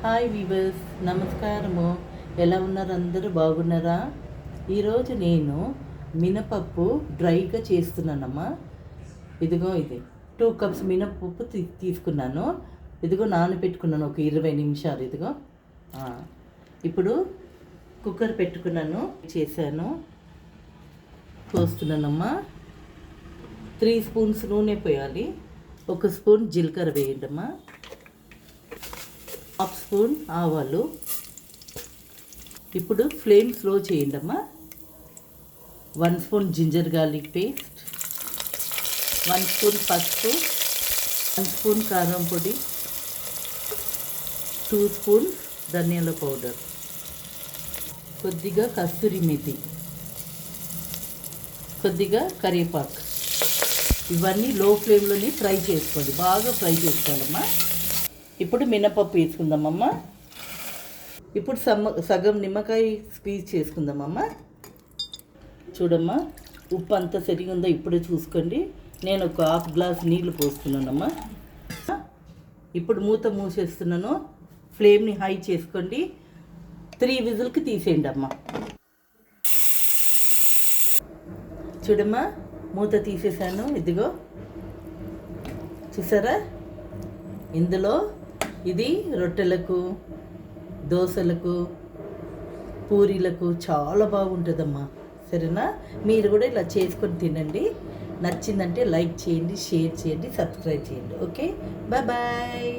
Hi weavers, నమస్కారము. ఎలా ఉన్నారు? అందరూ బాగున్నారా? ఈరోజు నేను మినపప్పు డ్రైగా చేస్తున్నానమ్మా. ఇదిగో ఇది 2 కప్స్ మినపప్పు తీసుకున్నాను. ఇదిగో నానబెట్టుకున్నాను ఒక 20 నిమిషాలు. ఇదిగో ఇప్పుడు కుక్కర్ పెట్టుకున్నాను, చేశాను, పోస్తున్నానమ్మా. 3 స్పూన్స్ నూనె పోయాలి. 1 స్పూన్ జీలకర్ర వేయండి అమ్మా. 1/2 స్పూన్ ఆవాలు. ఇప్పుడు ఫ్లేమ్ స్లో చేయండి అమ్మా. 1 spoon ginger garlic paste, 1 spoon పసుపు, 1 స్పూన్ కారం పొడి, 2 స్పూన్ ధనియాల పౌడర్, కొద్దిగా కస్తూరి మెతి, కొద్దిగా కరివేపాకు. ఇవన్నీ లో ఫ్లేమ్లోనే ఫ్రై చేసుకోండి, బాగా ఫ్రై చేసుకోవాలమ్మా. ఇప్పుడు మినపప్పు వేసుకుందామమ్మా. ఇప్పుడు సగం నిమ్మకాయ స్క్వీజ్ చేసుకుందామమ్మా. చూడమ్మా, ఉప్పు అంతా సరిగా ఉందో ఇప్పుడే చూసుకోండి. నేను ఒక 1/2 గ్లాస్ నీళ్లు పోస్తున్నానమ్మా. ఇప్పుడు మూత మూసేస్తున్నాను. ఫ్లేమ్ని హై చేసుకోండి. 3 విజిల్కి తీసేయండి అమ్మా. చూడమ్మా, మూత తీసేసాను. ఇదిగో చూసారా? ఇందులో ఇది రొట్టెలకు, దోశలకు, పూరీలకు చాలా బాగుంటుందమ్మా. సరేనా? మీరు కూడా ఇలా చేసుకొని తినండి. నచ్చిందంటే లైక్ చేయండి, షేర్ చేయండి, సబ్స్క్రైబ్ చేయండి. Okay, bye bye.